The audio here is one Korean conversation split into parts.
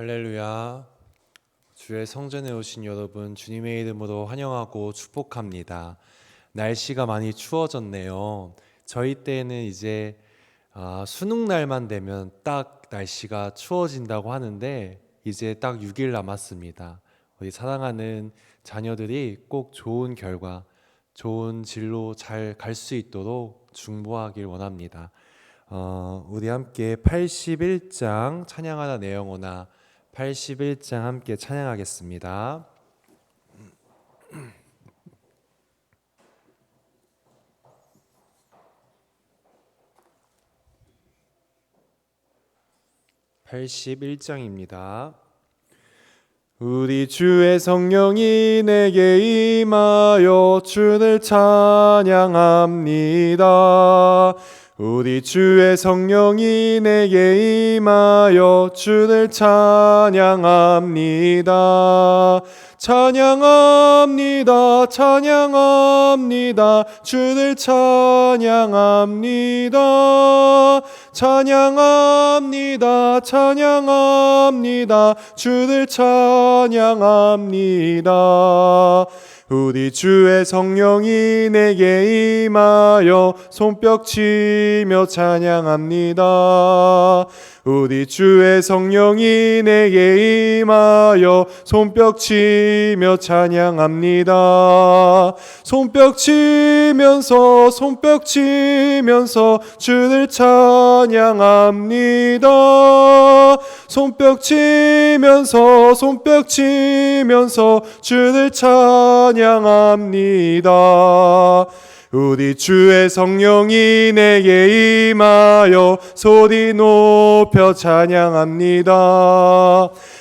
할렐루야. 주의 성전에 오신 여러분 주님의 이름으로 환영하고 축복합니다. 날씨가 많이 추워졌네요. 저희 때는 이제 수능 날만 되면 딱 날씨가 추워진다고 하는데 이제 딱 6일 남았습니다. 우리 사랑하는 자녀들이 꼭 좋은 결과, 좋은 진로 잘 갈 수 있도록 중보하길 원합니다. 우리 함께 81장 찬양하다 내영오나 81장 함께 찬양하겠습니다. (81장입니다) 우리 주의 성령이 내게 임하여 주를 찬양합니다. 우리 주의 성령이 내게 임하여 주를 찬양합니다. 찬양합니다. 찬양합니다. 주를 찬양합니다. 찬양합니다. 찬양합니다. 주를 찬양합니다. 우리 주의 성령이 내게 임하여 손뼉치며 찬양합니다. 우리 주의 성령이 내게 임하여 손뼉치며 찬양합니다. 손뼉치면서 주를 찬양합니다. 손뼉치면서 주를 찬양합니다. 우리 주의 성령이 내게 임하여 소리 높여 찬양합니다.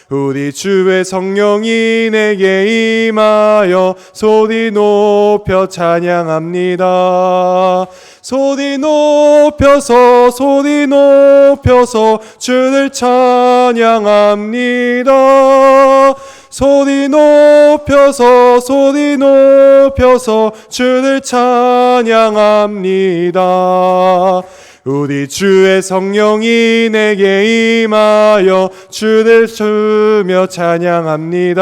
우리 주의 성령이 내게 임하여 소리 높여 찬양합니다. 소리 높여서 주를 찬양합니다. 소리 높여서 주를 찬양합니다. 우리 주의 성령이 내게 임하여 주를 주며 찬양합니다.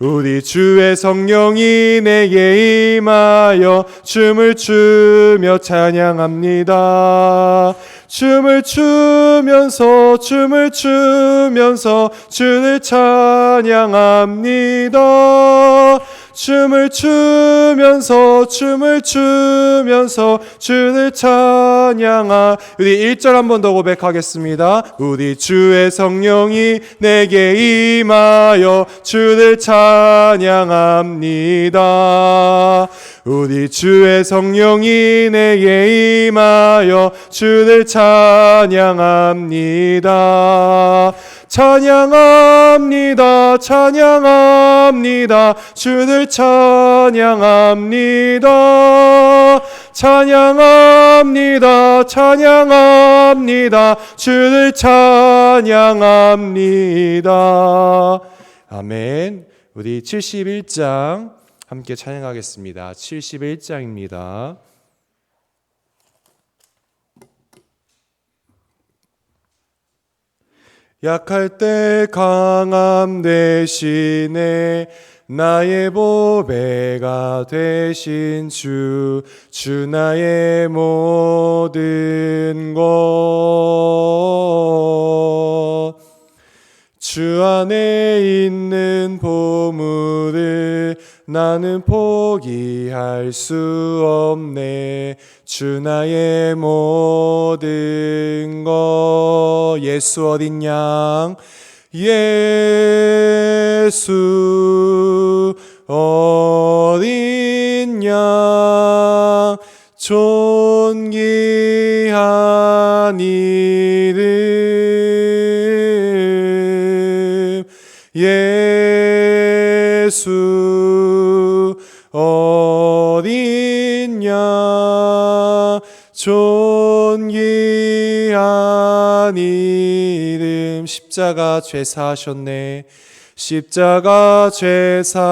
우리 주의 성령이 내게 임하여 춤을 추며 찬양합니다. 춤을 추면서 주를 찬양합니다. 춤을 추면서 주를 우리 1절 한 번 더 고백하겠습니다. 우리 주의 성령이 내게 임하여 주를 찬양합니다. 우리 주의 성령이 내게 임하여 주를 찬양합니다. 찬양합니다. 찬양합니다. 주를 찬양합니다. 찬양합니다. 찬양합니다. 주를 찬양합니다. 아멘. 우리 71장 함께 찬양하겠습니다. 71장입니다. 약할 때 강함 대신에 나의 보배가 되신 주 나의 모든 것 주 안에 있는 보물을 나는 포기할 수 없네. 주 나의 모든 것 예수 어린 양 예수 어린 양 존귀한 이름 예수 어린 양 존귀한 이름 십자가 죄 사하셨네. 십자가 죄사하셨네.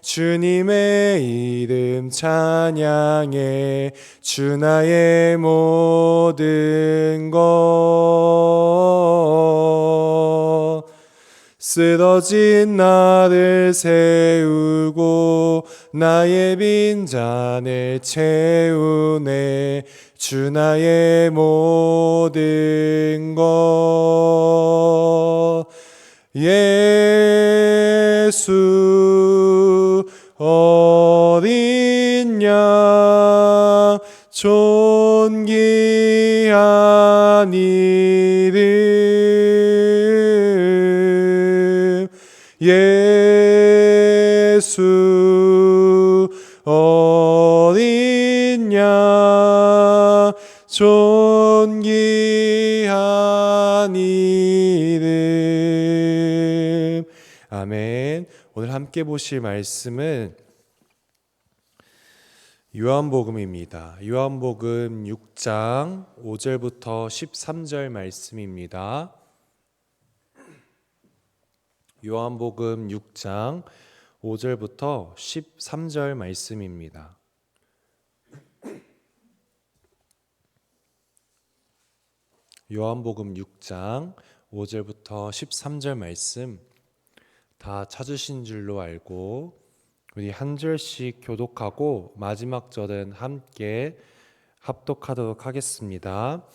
주님의 이름 찬양해. 주 나의 모든 것. 쓰러진 나를 세우고 나의 빈잔을 채우네. 주 나의 모든 것. 예수 어린 양 존귀한 이름. 예수 어린 양 존귀한 이름. 아멘. 오늘 함께 보실 말씀은 요한복음입니다. 요한복음 6장 5절부터 13절 말씀입니다. 요한복음 6장 5절부터 13절 말씀입니다. 요한복음 6장 5절부터 13절 말씀 다 찾으신 줄로 알고 우리 한 절씩 교독하고 마지막 절은 함께 합독하도록 하겠습니다.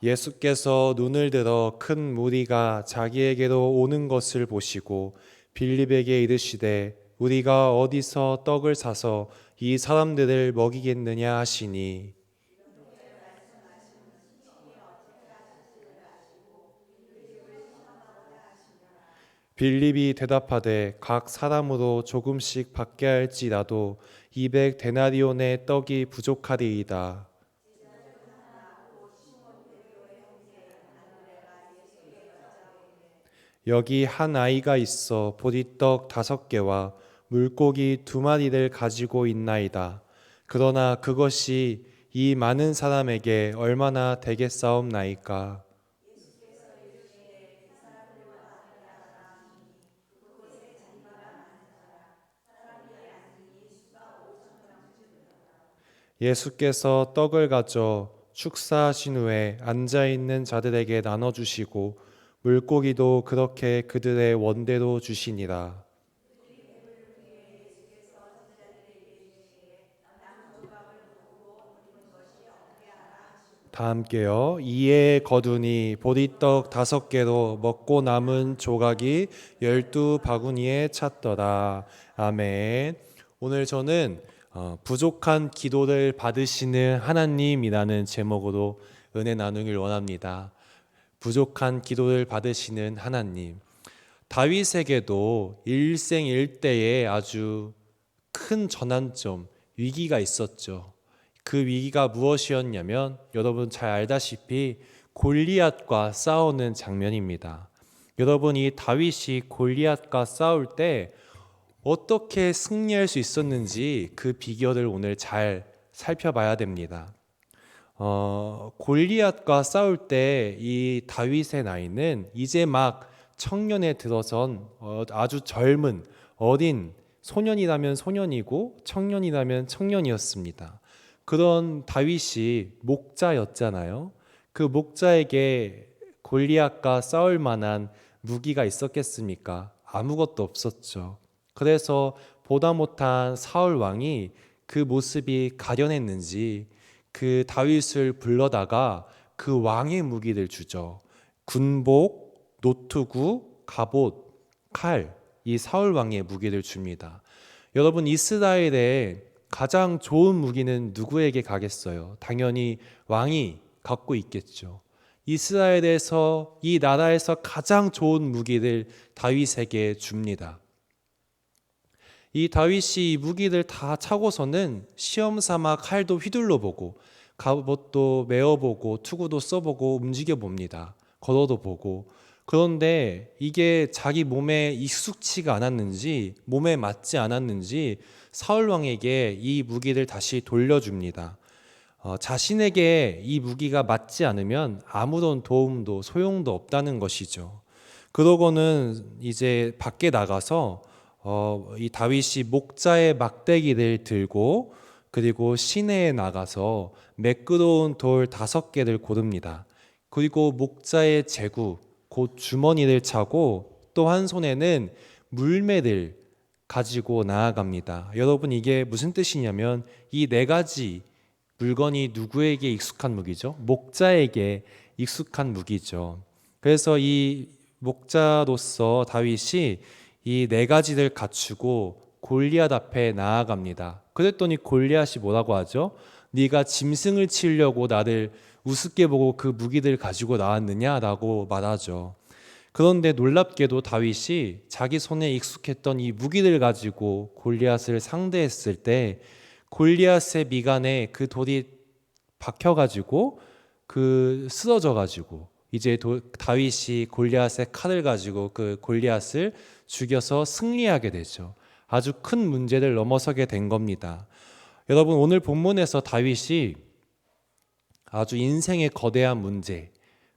예수께서 눈을 들어 큰 무리가 자기에게로 오는 것을 보시고 빌립에게 이르시되 우리가 어디서 떡을 사서 이 사람들을 먹이겠느냐 하시니 빌립이 대답하되 각 사람으로 조금씩 받게 할지라도 200데나리온의 떡이 부족하리이다. 여기 한 아이가 있어 보리떡 5개와 물고기 2마리를 가지고 있나이다. 그러나 그것이 이 많은 사람에게 얼마나 되겠사옵나이까. 예수께서 떡을 가져 축사하신 후에 앉아있는 자들에게 나눠주시고 물고기도 그렇게 그들의 원대로 주시니라. 다 함께요. 이에 거두니 보리떡 5개로 먹고 남은 조각이 12바구니에 찼더라. 아멘. 오늘 저는 부족한 기도를 받으시는 하나님이라는 제목으로 은혜 나누길 원합니다. 부족한 기도를 받으시는 하나님. 다윗에게도 일생일대에 아주 큰 전환점, 위기가 있었죠. 그 위기가 무엇이었냐면 여러분 잘 알다시피 골리앗과 싸우는 장면입니다. 여러분 이 다윗이 골리앗과 싸울 때 어떻게 승리할 수 있었는지 그 비결을 오늘 잘 살펴봐야 됩니다. 골리앗과 싸울 때 이 다윗의 나이는 이제 막 청년에 들어선 아주 젊은 어린 소년이라면 소년이고 청년이라면 청년이었습니다. 그런 다윗이 목자였잖아요. 그 목자에게 골리앗과 싸울 만한 무기가 있었겠습니까? 아무것도 없었죠. 그래서 보다 못한 사울 왕이 그 모습이 가련했는지 그 다윗을 불러다가 그 왕의 무기를 주죠. 군복, 노투구, 갑옷, 칼, 이 사울 왕의 무기를 줍니다. 여러분 이스라엘의 가장 좋은 무기는 누구에게 가겠어요? 당연히 왕이 갖고 있겠죠. 이스라엘에서 이 나라에서 가장 좋은 무기를 다윗에게 줍니다. 이 다윗이 이 무기를 다 차고서는 시험 삼아 칼도 휘둘러 보고 갑옷도 메어보고 투구도 써보고 움직여 봅니다. 걸어도 보고. 그런데 이게 자기 몸에 익숙치가 않았는지 몸에 맞지 않았는지 사울 왕에게 이 무기를 다시 돌려줍니다. 자신에게 이 무기가 맞지 않으면 아무런 도움도 소용도 없다는 것이죠. 그러고는 이제 밖에 나가서 이 다윗이 목자의 막대기를 들고 그리고 시내에 나가서 매끄러운 돌 5개를 고릅니다. 그리고 목자의 제구, 곧 주머니를 차고 또 한 손에는 물매를 가지고 나아갑니다. 여러분, 이게 무슨 뜻이냐면 이 4가지 물건이 누구에게 익숙한 무기죠? 목자에게 익숙한 무기죠. 그래서 이 목자로서 다윗이 이 4가지를 갖추고 골리앗 앞에 나아갑니다. 그랬더니 골리앗이 뭐라고 하죠? 네가 짐승을 치려고 나를 우습게 보고 그 무기들 가지고 나왔느냐라고 말하죠. 그런데 놀랍게도 다윗이 자기 손에 익숙했던 이 무기를 가지고 골리앗을 상대했을 때 골리앗의 미간에 그 돌이 박혀가지고 쓰러져가지고 이제 다윗이 골리앗의 칼을 가지고 그 골리앗을 죽여서 승리하게 되죠. 아주 큰 문제를 넘어서게 된 겁니다. 여러분, 오늘 본문에서 다윗이 아주 인생의 거대한 문제,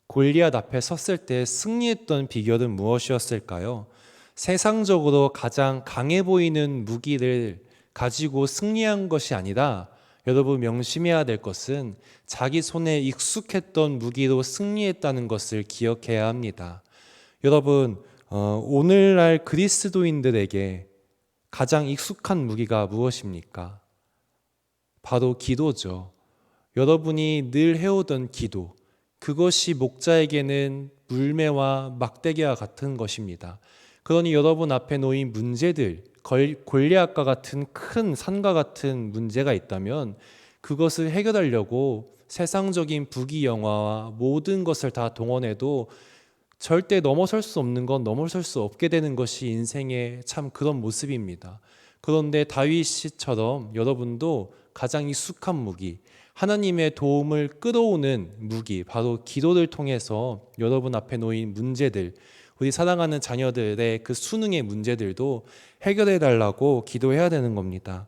골리앗 앞에 섰을 때 승리했던 비결은 무엇이었을까요? 세상적으로 가장 강해 보이는 무기를 가지고 승리한 것이 아니라 여러분, 명심해야 될 것은 자기 손에 익숙했던 무기로 승리했다는 것을 기억해야 합니다. 여러분, 오늘날 그리스도인들에게 가장 익숙한 무기가 무엇입니까? 바로 기도죠. 여러분이 늘 해오던 기도, 그것이 목자에게는 물매와 막대기와 같은 것입니다. 그러니 여러분 앞에 놓인 문제들, 골리앗과 같은 큰 산과 같은 문제가 있다면 그것을 해결하려고 세상적인 부귀영화와 모든 것을 다 동원해도 절대 넘어설 수 없는 건 넘어설 수 없게 되는 것이 인생의 참 그런 모습입니다. 그런데 다윗처럼 여러분도 가장 익숙한 무기, 하나님의 도움을 끌어오는 무기, 바로 기도를 통해서 여러분 앞에 놓인 문제들, 우리 사랑하는 자녀들의 그 수능의 문제들도 해결해 달라고 기도해야 되는 겁니다.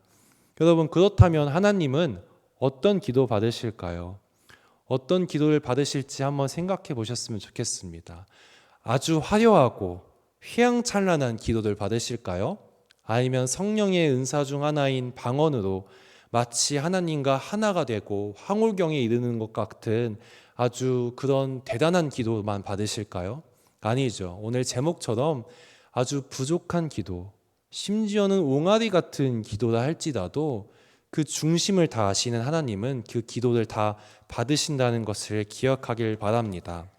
여러분, 그렇다면 하나님은 어떤 기도 받으실까요? 어떤 기도를 받으실지 한번 생각해 보셨으면 좋겠습니다. 아주 화려하고 휘황찬란한 기도를 받으실까요? 아니면 성령의 은사 중 하나인 방언으로 마치 하나님과 하나가 되고 황홀경에 이르는 것 같은 아주 그런 대단한 기도만 받으실까요? 아니죠. 오늘 제목처럼 아주 부족한 기도, 심지어는 옹알이 같은 기도라 할지라도 그 중심을 다 아시는 하나님은 그 기도를 다 받으신다는 것을 기억하길 바랍니다.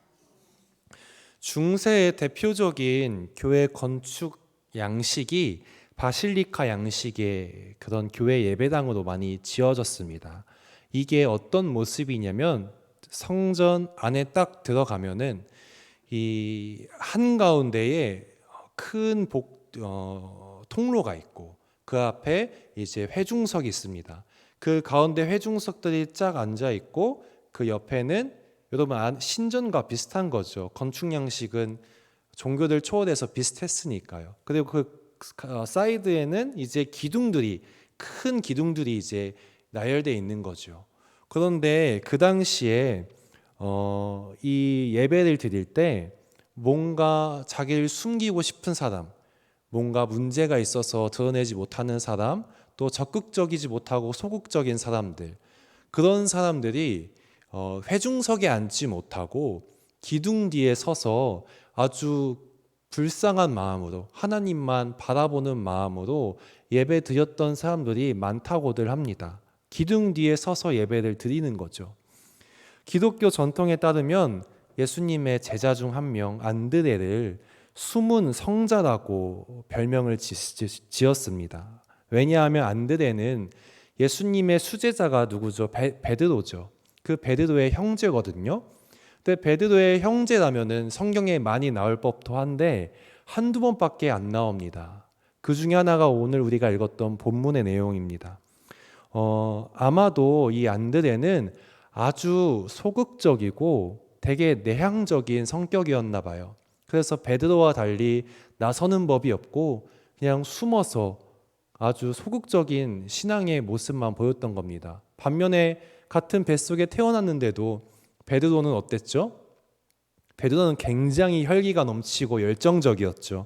중세의 대표적인 교회 건축 양식이 바실리카 양식의 그런 교회 예배당으로 많이 지어졌습니다. 이게 어떤 모습이냐면 성전 안에 딱 들어가면은 이 한가운데에 큰 통로가 있고 그 앞에 이제 회중석이 있습니다. 그 가운데 회중석들이 쫙 앉아 있고 그 옆에는 여러분 신전과 비슷한 거죠. 건축 양식은 종교들 초월해서 비슷했으니까요. 그리고 그 사이드에는 이제 큰 기둥들이 이제 나열되어 있는 거죠. 그런데 그 당시에 이 예배를 드릴 때 뭔가 자기를 숨기고 싶은 사람, 뭔가 문제가 있어서 드러내지 못하는 사람, 또 적극적이지 못하고 소극적인 사람들, 그런 사람들이 회중석에 앉지 못하고 기둥 뒤에 서서 아주 불쌍한 마음으로 하나님만 바라보는 마음으로 예배 드렸던 사람들이 많다고들 합니다. 기둥 뒤에 서서 예배를 드리는 거죠. 기독교 전통에 따르면 예수님의 제자 중 한 명 안드레를 숨은 성자라고 별명을 지었습니다. 왜냐하면 안드레는 예수님의 수제자가 누구죠? 베드로죠. 그 베드로의 형제거든요. 근데 베드로의 형제라면은 성경에 많이 나올 법도 한데 한두 번밖에 안 나옵니다. 그 중에 하나가 오늘 우리가 읽었던 본문의 내용입니다. 아마도 이 안드레는 아주 소극적이고 되게 내향적인 성격이었나 봐요. 그래서 베드로와 달리 나서는 법이 없고 그냥 숨어서 아주 소극적인 신앙의 모습만 보였던 겁니다. 반면에 같은 뱃속에 태어났는데도 베드로는 어땠죠? 베드로는 굉장히 혈기가 넘치고 열정적이었죠.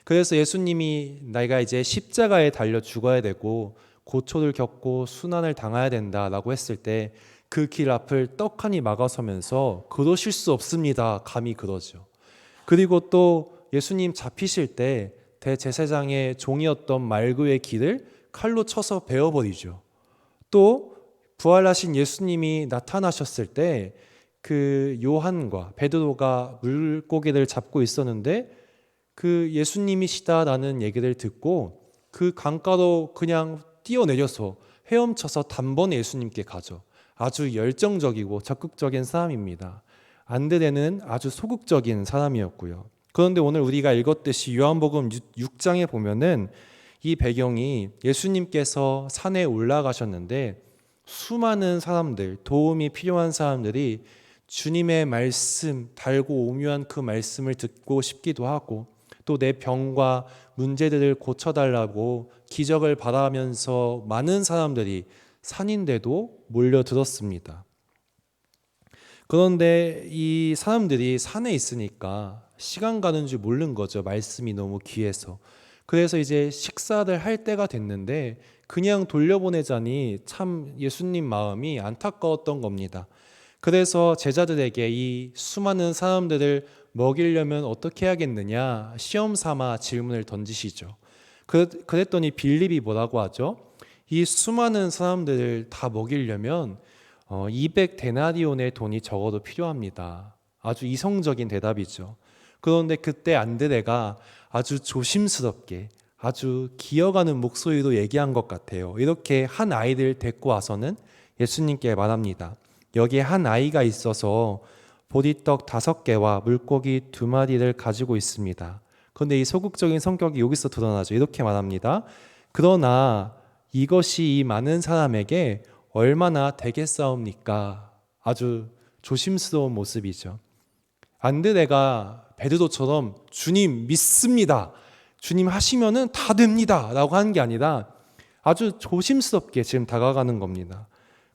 그래서 예수님이 내가 이제 십자가에 달려 죽어야 되고 고초를 겪고 순환을 당해야 된다라고 했을 때 그 길 앞을 떡하니 막아서면서 그러실 수 없습니다. 감히 그러죠. 그리고 또 예수님 잡히실 때 대제사장의 종이었던 말구의 길을 칼로 쳐서 베어버리죠. 또 부활하신 예수님이 나타나셨을 때 그 요한과 베드로가 물고기를 잡고 있었는데 그 예수님이시다라는 얘기를 듣고 그 강가로 그냥 뛰어내려서 헤엄쳐서 단번에 예수님께 가죠. 아주 열정적이고 적극적인 사람입니다. 안드레는 아주 소극적인 사람이었고요. 그런데 오늘 우리가 읽었듯이 요한복음 6장에 보면은 이 배경이 예수님께서 산에 올라가셨는데 수많은 사람들, 도움이 필요한 사람들이 주님의 말씀, 달고 오묘한 그 말씀을 듣고 싶기도 하고 또 내 병과 문제들을 고쳐달라고 기적을 바라면서 많은 사람들이 산인데도 몰려들었습니다. 그런데 이 사람들이 산에 있으니까 시간 가는 줄 모르는 거죠. 말씀이 너무 귀해서. 그래서 이제 식사를 할 때가 됐는데 그냥 돌려보내자니 참 예수님 마음이 안타까웠던 겁니다. 그래서 제자들에게 이 수많은 사람들을 먹이려면 어떻게 해야겠느냐 시험 삼아 질문을 던지시죠. 그랬더니 빌립이 뭐라고 하죠? 이 수많은 사람들을 다 먹이려면 200데나리온의 돈이 적어도 필요합니다. 아주 이성적인 대답이죠. 그런데 그때 안드레가 아주 조심스럽게 아주 기어가는 목소리로 얘기한 것 같아요. 이렇게 한 아이를 데리고 와서는 예수님께 말합니다. 여기에 한 아이가 있어서 보리떡 5개와 물고기 2마리를 가지고 있습니다. 그런데 이 소극적인 성격이 여기서 드러나죠. 이렇게 말합니다. 그러나 이것이 이 많은 사람에게 얼마나 되겠사옵니까? 아주 조심스러운 모습이죠. 안드레가 베드로처럼 주님 믿습니다. 주님 하시면은 다 됩니다. 라고 하는 게 아니라 아주 조심스럽게 지금 다가가는 겁니다.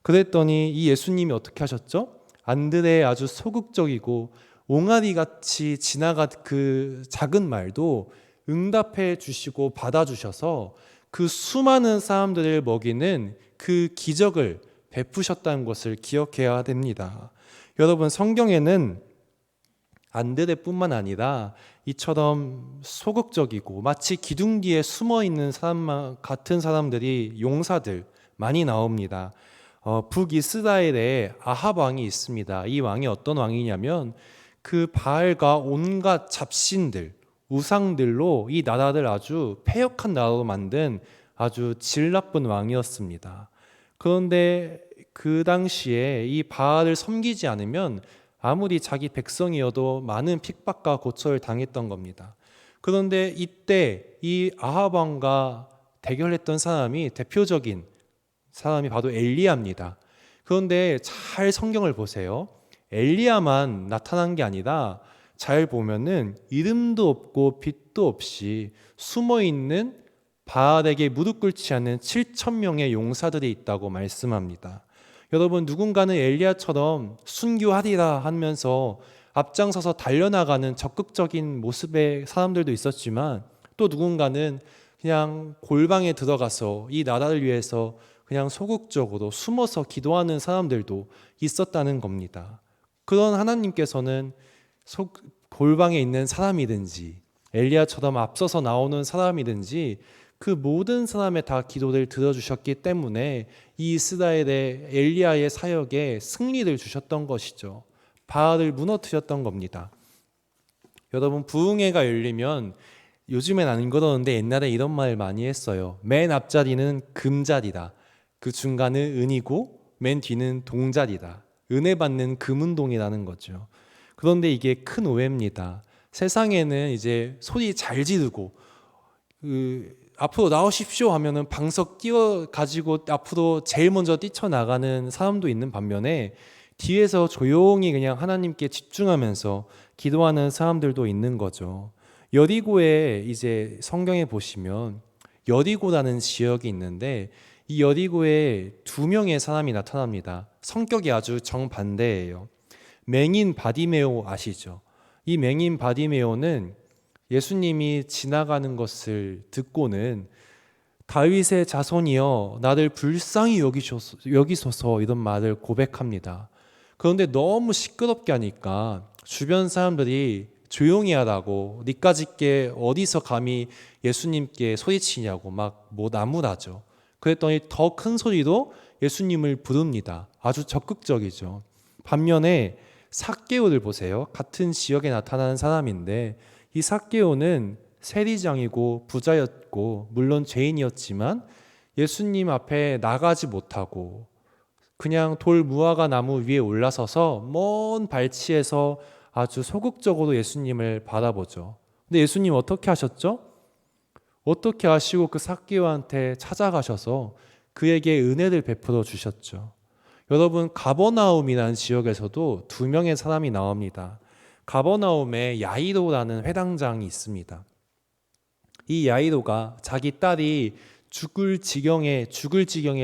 그랬더니 이 예수님이 어떻게 하셨죠? 안드레의 아주 소극적이고 옹알이같이 지나간 그 작은 말도 응답해 주시고 받아주셔서 그 수많은 사람들을 먹이는 그 기적을 베푸셨다는 것을 기억해야 됩니다. 여러분, 성경에는 안드레뿐만 아니라 이처럼 소극적이고 마치 기둥 뒤에 숨어 있는 사람 같은 사람들이 용사들 많이 나옵니다. 북이스라엘에 아합 왕이 있습니다. 이 왕이 어떤 왕이냐면 그 바알과 온갖 잡신들, 우상들로 이 나라를 아주 패역한 나라로 만든 아주 질 나쁜 왕이었습니다. 그런데 그 당시에 이 바알을 섬기지 않으면 아무리 자기 백성이어도 많은 핍박과 고초를 당했던 겁니다. 그런데 이때 이 아합 왕과 대결했던 사람이 대표적인 사람이 바로 엘리야입니다. 그런데 잘 성경을 보세요. 엘리야만 나타난 게 아니라 잘 보면은 이름도 없고 빛도 없이 숨어 있는 바알에게 무릎 꿇지 않는 7,000명의 용사들이 있다고 말씀합니다. 여러분, 누군가는 엘리야처럼 순교하리라 하면서 앞장서서 달려나가는 적극적인 모습의 사람들도 있었지만 또 누군가는 그냥 골방에 들어가서 이 나라를 위해서 그냥 소극적으로 숨어서 기도하는 사람들도 있었다는 겁니다. 그런 하나님께서는 골방에 있는 사람이든지 엘리야처럼 앞서서 나오는 사람이든지 그 모든 사람의 다 기도를 들어주셨기 때문에 이 이스라엘의 엘리야의 사역에 승리를 주셨던 것이죠. 바알을 무너뜨렸던 겁니다. 여러분, 부흥회가 열리면 요즘엔 안 그러는데 옛날에 이런 말 많이 했어요. 맨 앞자리는 금자리다. 그 중간은 은이고 맨 뒤는 동자리다. 은혜 받는 금운동이라는 거죠. 그런데 이게 큰 오해입니다. 세상에는 이제 소리 잘 지르고 앞으로 나오십시오 하면은 방석 띄워 가지고 앞으로 제일 먼저 뛰쳐나가는 사람도 있는 반면에 뒤에서 조용히 그냥 하나님께 집중하면서 기도하는 사람들도 있는 거죠. 여리고에 이제 성경에 보시면 여리고라는 지역이 있는데 이 여리고에 2명의 사람이 나타납니다. 성격이 아주 정반대예요. 맹인 바디메오 아시죠? 이 맹인 바디메오는 예수님이 지나가는 것을 듣고는 다윗의 자손이여 나를 불쌍히 여기소서 이런 말을 고백합니다. 그런데 너무 시끄럽게 하니까 주변 사람들이 조용히 하라고, 니까짓게 어디서 감히 예수님께 소리치냐고 막 뭐 나무라죠. 그랬더니 더 큰 소리로 예수님을 부릅니다. 아주 적극적이죠. 반면에 삭개오를 보세요. 같은 지역에 나타나는 사람인데 이 삭개오는 세리장이고 부자였고 물론 죄인이었지만 예수님 앞에 나가지 못하고 그냥 돌 무화과 나무 위에 올라서서 먼 발치에서 아주 소극적으로 예수님을 바라보죠. 근데 예수님 어떻게 하셨죠? 어떻게 하시고 그 삭개오한테 찾아가셔서 그에게 은혜를 베풀어 주셨죠. 여러분, 가버나움이라는 지역에서도 두 명의 사람이 나옵니다. 가버나움에 야이로라는 회당장이 있습니다. 이 야이로가 자기 딸이 죽을 지경에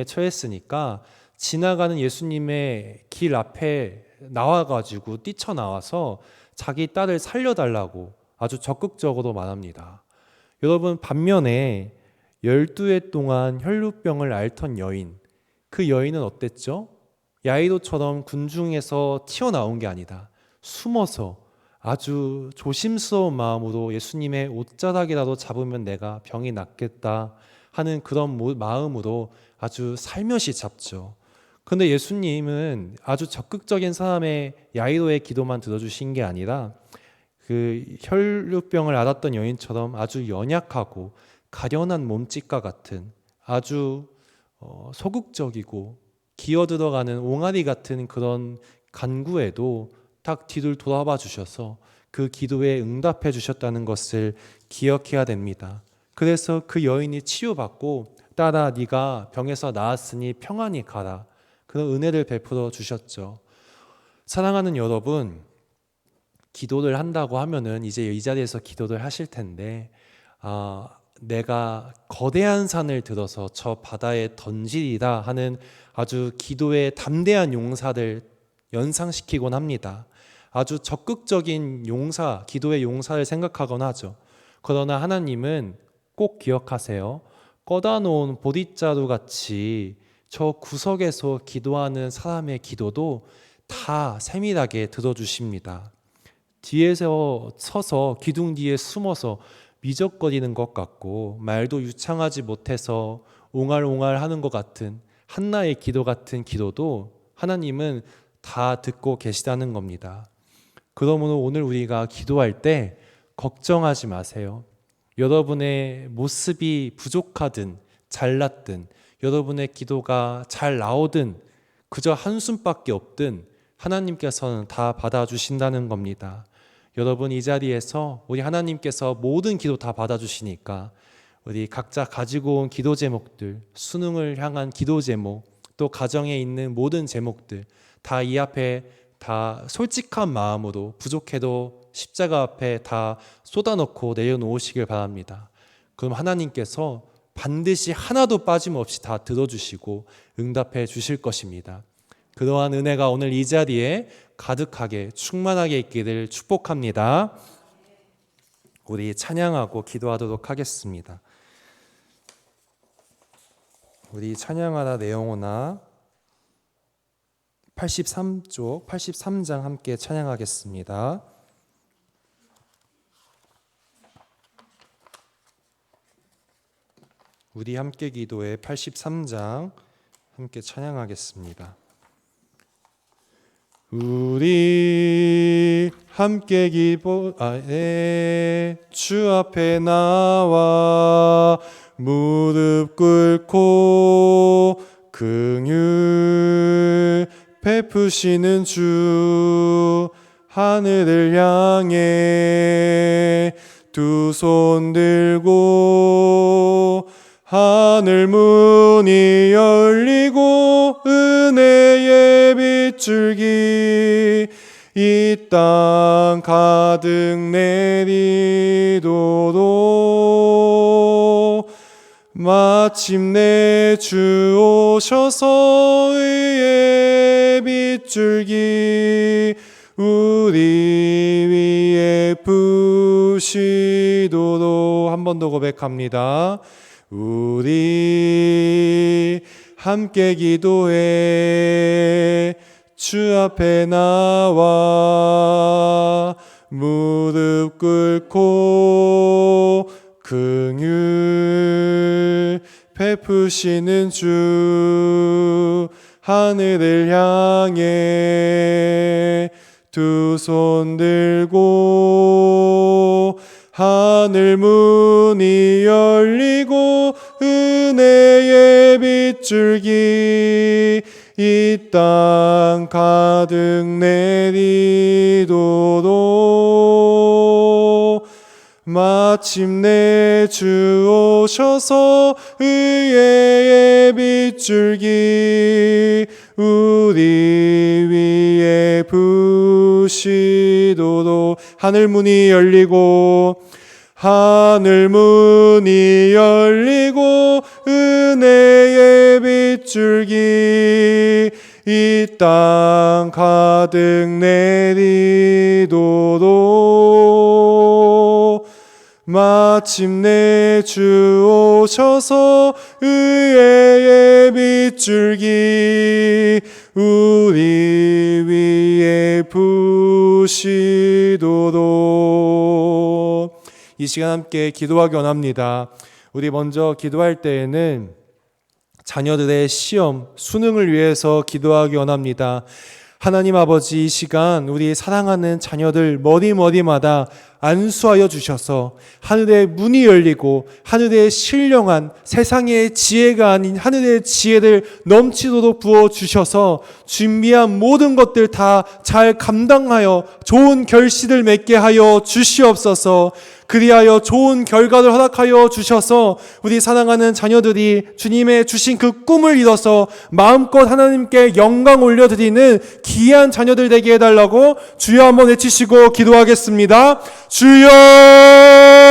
처했으니까 지나가는 예수님의 길 앞에 나와가지고 뛰쳐나와서 자기 딸을 살려달라고 아주 적극적으로 말합니다. 여러분, 반면에 12해 동안 혈루병을 앓던 여인, 그 여인은 어땠죠? 야이로처럼 군중에서 튀어나온 게 아니다. 숨어서 아주 조심스러운 마음으로 예수님의 옷자락이라도 잡으면 내가 병이 낫겠다 하는 그런 마음으로 아주 살며시 잡죠. 그런데 예수님은 아주 적극적인 사람의 야이로의 기도만 들어주신 게 아니라 그 혈루병을 앓았던 여인처럼 아주 연약하고 가련한 몸짓과 같은 아주 소극적이고 기어들어가는 옹알이 같은 그런 간구에도 딱 뒤를 돌아봐 주셔서 그 기도에 응답해 주셨다는 것을 기억해야 됩니다. 그래서 그 여인이 치유받고 딸아 네가 병에서 나았으니 평안히 가라, 그런 은혜를 베풀어 주셨죠. 사랑하는 여러분, 기도를 한다고 하면은 이제 이 자리에서 기도를 하실 텐데 내가 거대한 산을 들어서 저 바다에 던지리라 하는 아주 기도의 담대한 용사를 연상시키곤 합니다. 아주 적극적인 용사, 기도의 용사를 생각하곤 하죠. 그러나 하나님은 꼭 기억하세요. 꺼다 놓은 보릿자루 같이 저 구석에서 기도하는 사람의 기도도 다 세밀하게 들어주십니다. 뒤에서 서서 기둥 뒤에 숨어서 미적거리는 것 같고 말도 유창하지 못해서 옹알옹알 하는 것 같은 한나의 기도 같은 기도도 하나님은 다 듣고 계시다는 겁니다. 그러므로 오늘 우리가 기도할 때 걱정하지 마세요. 여러분의 모습이 부족하든 잘났든 여러분의 기도가 잘 나오든 그저 한숨밖에 없든 하나님께서는 다 받아주신다는 겁니다. 여러분, 이 자리에서 우리 하나님께서 모든 기도 다 받아주시니까 우리 각자 가지고 온 기도 제목들, 수능을 향한 기도 제목, 또 가정에 있는 모든 제목들 다 이 앞에 다 솔직한 마음으로 부족해도 십자가 앞에 다 쏟아놓고 내려놓으시길 바랍니다. 그럼 하나님께서 반드시 하나도 빠짐없이 다 들어주시고 응답해 주실 것입니다. 그러한 은혜가 오늘 이 자리에 가득하게 충만하게 있기를 축복합니다. 우리 찬양하고 기도하도록 하겠습니다. 우리 찬양하라 내영호나 83쪽 83장 함께 찬양하겠습니다. 우리 함께 기도의 83장 함께 찬양하겠습니다. 우리 함께 기도하에 주 앞에 나와 무릎 꿇고 긍휼 베푸시는 주 하늘을 향해 두 손 들고 하늘 문이 열리고 은혜의 빗줄기 이 땅 가득 내리도록 마침내 주 오셔서 의의 빗줄기 우리 위에 부시도록. 한 번 더 고백합니다. 우리 함께 기도해 주 앞에 나와 무릎 꿇고 긍휼 베푸시는 주 하늘을 향해 두 손 들고 하늘 문이 열리고 은혜의 빗줄기 이 땅 가득 내리도록 마침내 주 오셔서 의의 빗줄기 우리 위에 부시도록. 하늘 문이 열리고 하늘 문이 열리고 은혜의 빗줄기 이 땅 가득 내리도록 마침내 주 오셔서 의의 빗줄기 우리 위에 부시도록. 이 시간 함께 기도하기 원합니다. 우리 먼저 기도할 때에는 자녀들의 시험, 수능을 위해서 기도하기 원합니다. 하나님 아버지, 이 시간 우리 사랑하는 자녀들 머리마다 안수하여 주셔서 하늘의 문이 열리고 하늘의 신령한 세상의 지혜가 아닌 하늘의 지혜를 넘치도록 부어주셔서 준비한 모든 것들 다 잘 감당하여 좋은 결실을 맺게 하여 주시옵소서. 그리하여 좋은 결과를 허락하여 주셔서 우리 사랑하는 자녀들이 주님의 주신 그 꿈을 이뤄서 마음껏 하나님께 영광 올려드리는 귀한 자녀들 되게 해달라고 주여 한번 외치시고 기도하겠습니다.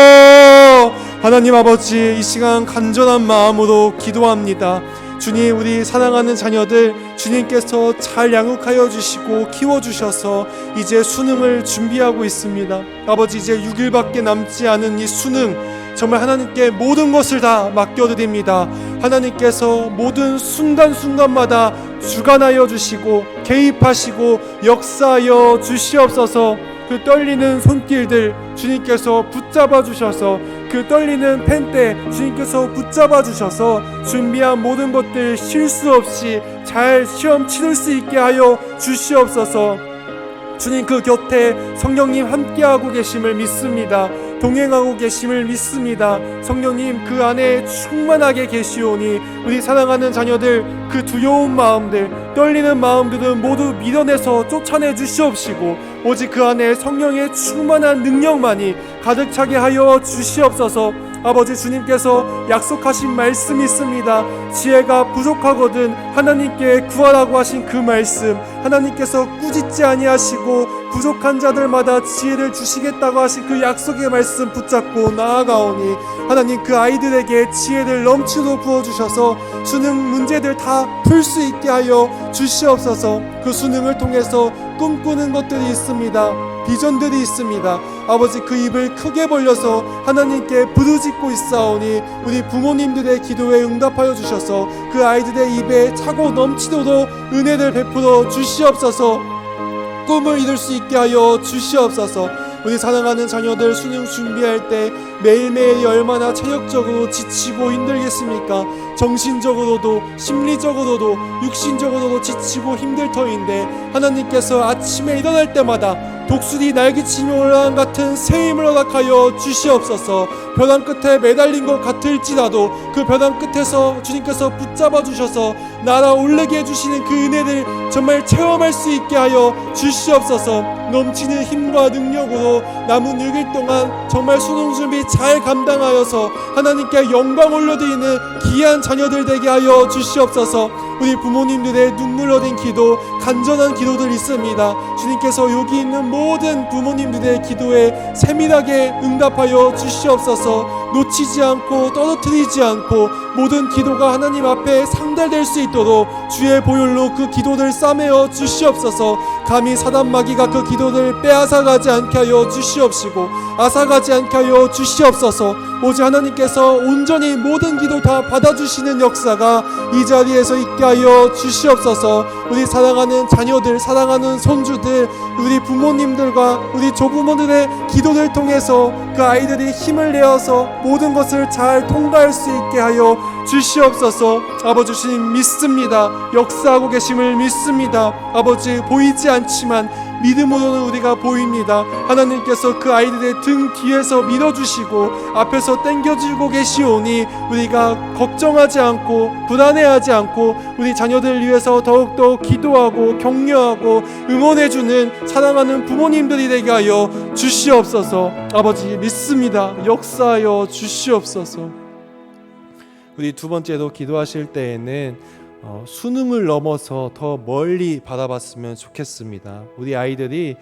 주여! 하나님 아버지, 이 시간 간절한 마음으로 기도합니다. 주님, 우리 사랑하는 자녀들 주님께서 잘 양육하여 주시고 키워주셔서 이제 수능을 준비하고 있습니다. 아버지, 이제 6일밖에 남지 않은 이 수능, 정말 하나님께 모든 것을 다 맡겨드립니다. 하나님께서 모든 순간순간마다 주관하여 주시고 개입하시고 역사하여 주시옵소서. 그 떨리는 손길들 주님께서 붙잡아 주셔서 그 떨리는 펜대 주님께서 붙잡아 주셔서 준비한 모든 것들 실수 없이 잘 시험 치를 수 있게 하여 주시옵소서. 주님, 그 곁에 성령님 함께하고 계심을 믿습니다. 동행하고 계심을 믿습니다. 성령님 그 안에 충만하게 계시오니 우리 사랑하는 자녀들 그 두려운 마음들, 떨리는 마음들은 모두 밀어내서 쫓아내 주시옵시고 오직 그 안에 성령의 충만한 능력만이 가득 차게 하여 주시옵소서. 아버지, 주님께서 약속하신 말씀이 있습니다. 지혜가 부족하거든 하나님께 구하라고 하신 그 말씀, 하나님께서 꾸짖지 아니하시고 부족한 자들마다 지혜를 주시겠다고 하신 그 약속의 말씀 붙잡고 나아가오니 하나님, 그 아이들에게 지혜를 넘치도록 부어주셔서 수능 문제들 다 풀 수 있게 하여 주시옵소서. 그 수능을 통해서 꿈꾸는 것들이 있습니다. 비전들이 있습니다. 아버지, 그 입을 크게 벌려서 하나님께 부르짖고 있사오니 우리 부모님들의 기도에 응답하여 주셔서 그 아이들의 입에 차고 넘치도록 은혜를 베풀어 주시옵소서. 꿈을 이룰 수 있게 하여 주시옵소서. 우리 사랑하는 자녀들 수능 준비할 때 매일매일이 얼마나 체력적으로 지치고 힘들겠습니까? 정신적으로도 심리적으로도 육신적으로도 지치고 힘들 터인데 하나님께서 아침에 일어날 때마다 독수리 날개치며 올라간 같은 새 힘을 허락하여 주시옵소서. 벼랑 끝에 매달린 것 같을지라도 그 벼랑 끝에서 주님께서 붙잡아 주셔서 날아오르게 해주시는 그 은혜를 정말 체험할 수 있게 하여 주시옵소서. 넘치는 힘과 능력으로 남은 6일 동안 정말 수능 준비 잘 감당하여서 하나님께 영광 올려드리는 귀한 자녀들 되게 하여 주시옵소서. 우리 부모님들의 눈물 어린 기도, 간절한 기도들 있습니다. 주님께서 여기 있는 모든 부모님들의 기도에 세밀하게 응답하여 주시옵소서. 놓치지 않고 떨어뜨리지 않고 모든 기도가 하나님 앞에 상달될 수 있도록 주의 보혈로 그 기도를 싸매어 주시옵소서. 감히 사단 마귀가 그 기도를 빼앗아가지 않게 하여 주시옵시고 앗아가지 않게 하여 주시옵소서. 오직 하나님께서 온전히 모든 기도 다 받아주시는 역사가 이 자리에서 있게 하여 주시옵소서. 우리 사랑하는 자녀들, 사랑하는 손주들, 우리 부모님들과 우리 조부모들의 기도를 통해서 그 아이들이 힘을 내어서 모든 것을 잘 통과할 수 있게 하여 주시옵소서. 아버지 주님 믿습니다. 역사하고 계심을 믿습니다. 아버지 보이지 않지만 믿음으로는 우리가 보입니다. 하나님께서 그 아이들의 등 뒤에서 밀어주시고 앞에서 당겨주고 계시오니 우리가 걱정하지 않고 불안해하지 않고 우리 자녀들을 위해서 더욱더 기도하고 격려하고 응원해주는 사랑하는 부모님들이 되게 하여 주시옵소서. 아버지 믿습니다. 역사하여 주시옵소서. 우리 두 번째로 기도하실 때에는 수능을 넘어서 더 멀리 바라봤으면 좋겠습니다. 우리 아이들이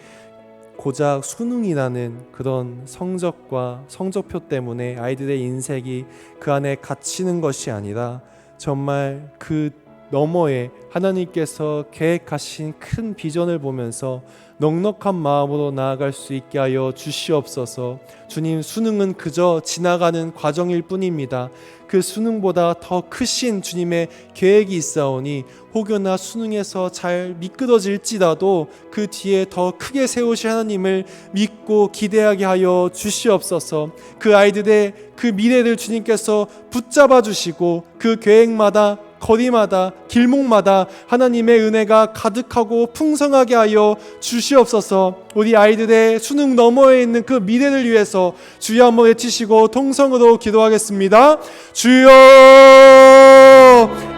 고작 수능이라는 그런 성적과 성적표 때문에 아이들의 인생이 그 안에 갇히는 것이 아니라 정말 그 너머에 하나님께서 계획하신 큰 비전을 보면서 넉넉한 마음으로 나아갈 수 있게 하여 주시옵소서. 주님, 수능은 그저 지나가는 과정일 뿐입니다. 그 수능보다 더 크신 주님의 계획이 있사오니 혹여나 수능에서 잘 미끄러질지라도 그 뒤에 더 크게 세우실 하나님을 믿고 기대하게 하여 주시옵소서. 그 아이들의 그 미래를 주님께서 붙잡아 주시고 그 계획마다 거리마다 길목마다 하나님의 은혜가 가득하고 풍성하게 하여 주시옵소서. 우리 아이들의 수능 너머에 있는 그 미래를 위해서 주여 한번 외치시고 통성으로 기도하겠습니다. 주여!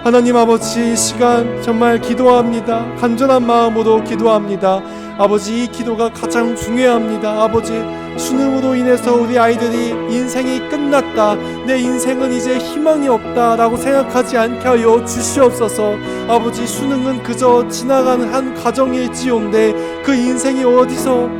하나님 아버지, 이 시간 정말 기도합니다. 간절한 마음으로 기도합니다. 아버지, 이 기도가 가장 중요합니다. 아버지, 수능으로 인해서 우리 아이들이 인생이 끝났다, 내 인생은 이제 희망이 없다 라고 생각하지 않게 하여 주시옵소서. 아버지, 수능은 그저 지나가는 한 과정일지언데 그 인생이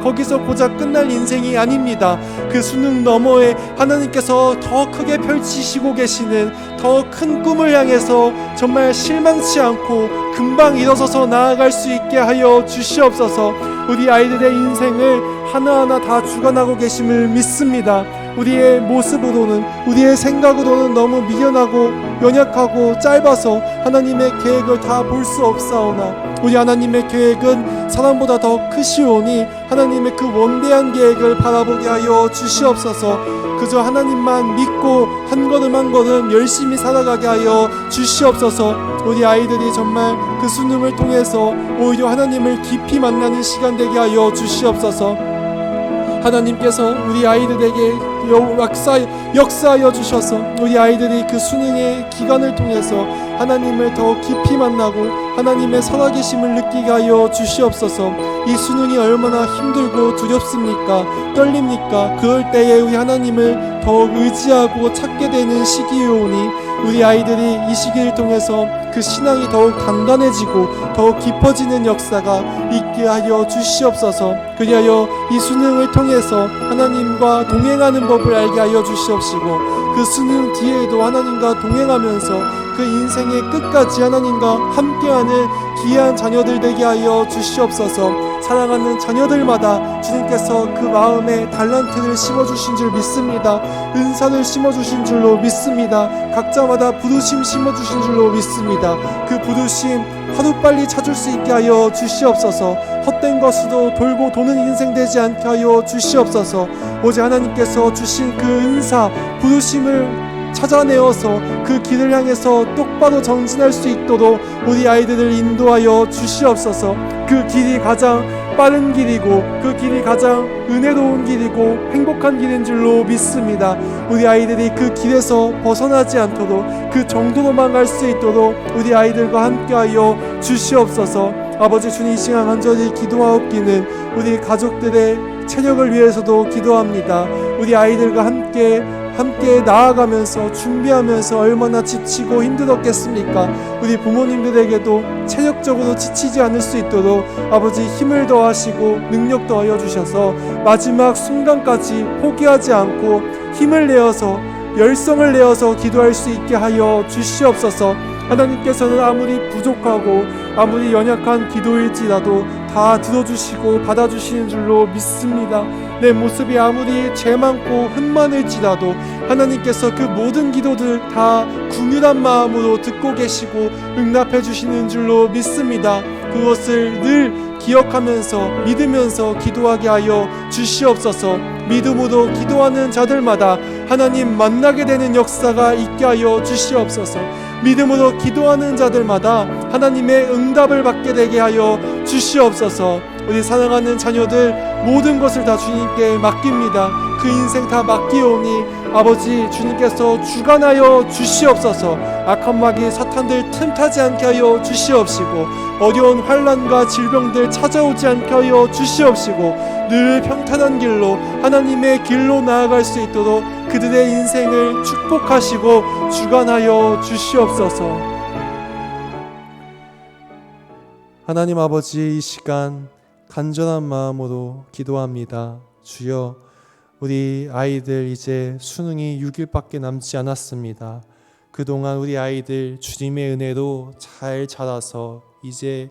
거기서 고작 끝날 인생이 아닙니다. 그 수능 너머에 하나님께서 더 크게 펼치시고 계시는 더 큰 꿈을 향해서 정말 실망치 않고 금방 일어서서 나아갈 수 있게 하여 주시옵소서. 우리 아이들의 인생을 하나하나 다 주관하고 계심을 믿습니다. 우리의 모습으로는, 우리의 생각으로는 너무 미련하고 연약하고 짧아서 하나님의 계획을 다 볼 수 없사오나 우리 하나님의 계획은 사람보다 더 크시오니 하나님의 그 원대한 계획을 바라보게 하여 주시옵소서. 그저 하나님만 믿고 한 걸음 한 걸음 열심히 살아가게 하여 주시옵소서. 우리 아이들이 정말 그 수능을 통해서 오히려 하나님을 깊이 만나는 시간 되게 하여 주시옵소서. 하나님께서 우리 아이들에게 역사하여 주셔서 우리 아이들이 그 수능의 기간을 통해서 하나님을 더 깊이 만나고 하나님의 살아계심을 느끼게 하여 주시옵소서. 이 수능이 얼마나 힘들고 두렵습니까? 떨립니까? 그럴 때에 우리 하나님을 더 의지하고 찾게 되는 시기이오니 우리 아이들이 이 시기를 통해서 그 신앙이 더욱 단단해지고 더욱 깊어지는 역사가 있게 하여 주시옵소서. 그리하여 이 수능을 통해서 하나님과 동행하는 법을 알게 하여 주시옵시고 그 수능 뒤에도 하나님과 동행하면서 그 인생의 끝까지 하나님과 함께하는 귀한 자녀들 되게 하여 주시옵소서. 사랑하는 자녀들마다 주님께서 그 마음에 달란트를 심어주신 줄 믿습니다. 은사를 심어주신 줄로 믿습니다. 각자마다 부르심 심어주신 줄로 믿습니다. 그 부르심 하루빨리 찾을 수 있게 하여 주시옵소서. 헛된 것으로 돌고 도는 인생 되지 않게 하여 주시옵소서. 오직 하나님께서 주신 그 은사 부르심을 찾아내어서 그 길을 향해서 똑바로 정진할 수 있도록 우리 아이들을 인도하여 주시옵소서. 그 길이 가장 빠른 길이고 그 길이 가장 은혜로운 길이고 행복한 길인 줄로 믿습니다. 우리 아이들이 그 길에서 벗어나지 않도록 그 정도로만 갈 수 있도록 우리 아이들과 함께하여 주시옵소서. 아버지 주님, 이 시간 간절히 기도하옵기는 우리 가족들의 체력을 위해서도 기도합니다. 우리 아이들과 함께 함께 나아가면서 준비하면서 얼마나 지치고 힘들었겠습니까? 우리 부모님들에게도 체력적으로 지치지 않을 수 있도록 아버지 힘을 더하시고 능력 더하여 주셔서 마지막 순간까지 포기하지 않고 힘을 내어서 열성을 내어서 기도할 수 있게 하여 주시옵소서. 하나님께서는 아무리 부족하고 아무리 연약한 기도일지라도 다 들어주시고 받아주시는 줄로 믿습니다. 내 모습이 아무리 죄 많고 흠 많을지라도 하나님께서 그 모든 기도들 다 궁휼한 마음으로 듣고 계시고 응답해 주시는 줄로 믿습니다. 그것을 늘 기억하면서 믿으면서 기도하게 하여 주시옵소서. 믿음으로 기도하는 자들마다 하나님 만나게 되는 역사가 있게 하여 주시옵소서. 믿음으로 기도하는 자들마다 하나님의 응답을 받게 되게 하여 주시옵소서. 우리 사랑하는 자녀들 모든 것을 다 주님께 맡깁니다. 그 인생 다 맡기오니 아버지 주님께서 주관하여 주시옵소서. 악한 마귀 사탄들 틈타지 않게 하여 주시옵시고 어려운 환난과 질병들 찾아오지 않게 하여 주시옵시고 늘 평탄한 길로 하나님의 길로 나아갈 수 있도록 그들의 인생을 축복하시고 주관하여 주시옵소서. 하나님 아버지, 이 시간 간절한 마음으로 기도합니다. 주여, 우리 아이들 이제 수능이 6일밖에 남지 않았습니다. 그동안 우리 아이들 주님의 은혜로 잘 자라서 이제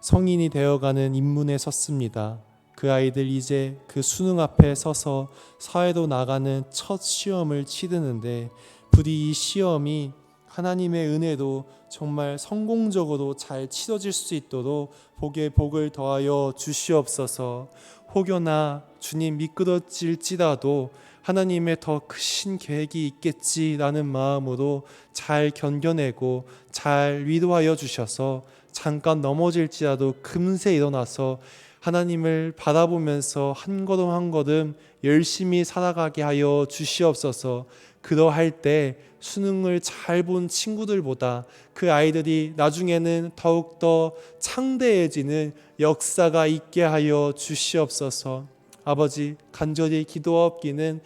성인이 되어가는 입문에 섰습니다. 그 아이들 이제 그 수능 앞에 서서 사회로 나가는 첫 시험을 치르는데 부디 이 시험이 하나님의 은혜로 정말 성공적으로 잘 치러질 수 있도록 복에 복을 더하여 주시옵소서. 혹여나 주님 미끄러질지라도 하나님의 더 크신 계획이 있겠지라는 마음으로 잘 견뎌내고 잘 위로하여 주셔서 잠깐 넘어질지라도 금세 일어나서 하나님을 바라보면서 한 걸음 한 걸음 열심히 살아가게 하여 주시옵소서. 그러할 때 수능을 잘 본 친구들보다 그 아이들이 나중에는 더욱더 창대해지는 역사가 있게 하여 주시옵소서. 아버지, 간절히 기도하옵기는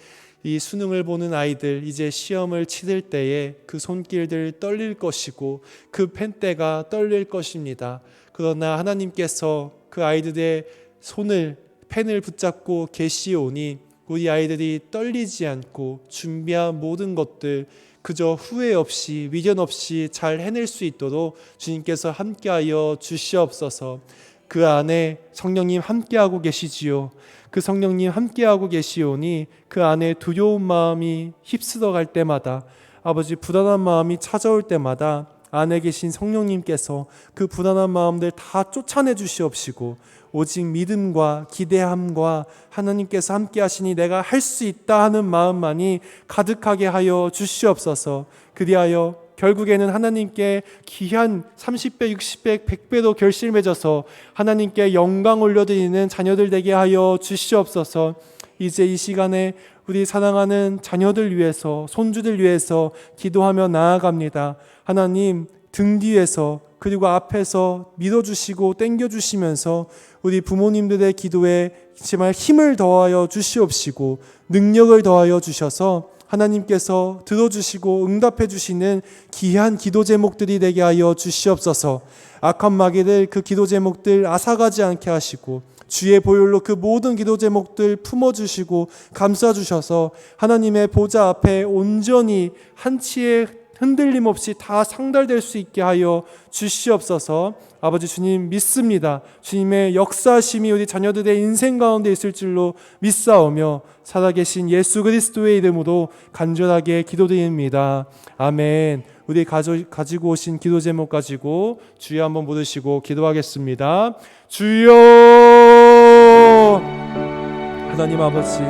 이 수능을 보는 아이들 이제 시험을 치를 때에 그 손길들 떨릴 것이고 그 펜대가 떨릴 것입니다. 그러나 하나님께서 그 아이들의 손을 펜을 붙잡고 계시오니 우리 아이들이 떨리지 않고 준비한 모든 것들 그저 후회 없이 미련 없이 잘 해낼 수 있도록 주님께서 함께하여 주시옵소서. 그 안에 성령님 함께하고 계시지요. 그 성령님 함께하고 계시오니 그 안에 두려운 마음이 휩쓸어 갈 때마다 아버지 불안한 마음이 찾아올 때마다 안에 계신 성령님께서 그 불안한 마음들 다 쫓아내 주시옵시고 오직 믿음과 기대함과 하나님께서 함께 하시니 내가 할 수 있다 하는 마음만이 가득하게 하여 주시옵소서. 그리하여 결국에는 하나님께 귀한 30배, 60배, 100배로 결실맺어서 하나님께 영광 올려드리는 자녀들 되게 하여 주시옵소서. 이제 이 시간에 우리 사랑하는 자녀들 위해서 손주들 위해서 기도하며 나아갑니다. 하나님 등 뒤에서 그리고 앞에서 밀어주시고 땡겨주시면서 우리 부모님들의 기도에 정말 힘을 더하여 주시옵시고 능력을 더하여 주셔서 하나님께서 들어주시고 응답해 주시는 귀한 기도 제목들이 되게 하여 주시옵소서. 악한 마귀를 그 기도 제목들 앗아가지 않게 하시고 주의 보혈로 그 모든 기도 제목들 품어주시고 감싸주셔서 하나님의 보좌 앞에 온전히 한치의 흔들림 없이 다 상달될 수 있게 하여 주시옵소서. 아버지 주님 믿습니다. 주님의 역사심이 우리 자녀들의 인생 가운데 있을 줄로 믿사오며 살아계신 예수 그리스도의 이름으로 간절하게 기도드립니다. 아멘. 우리 가지고 오신 기도 제목 가지고 주여 한번 부르시고 기도하겠습니다. 주여. 하나님 아버지,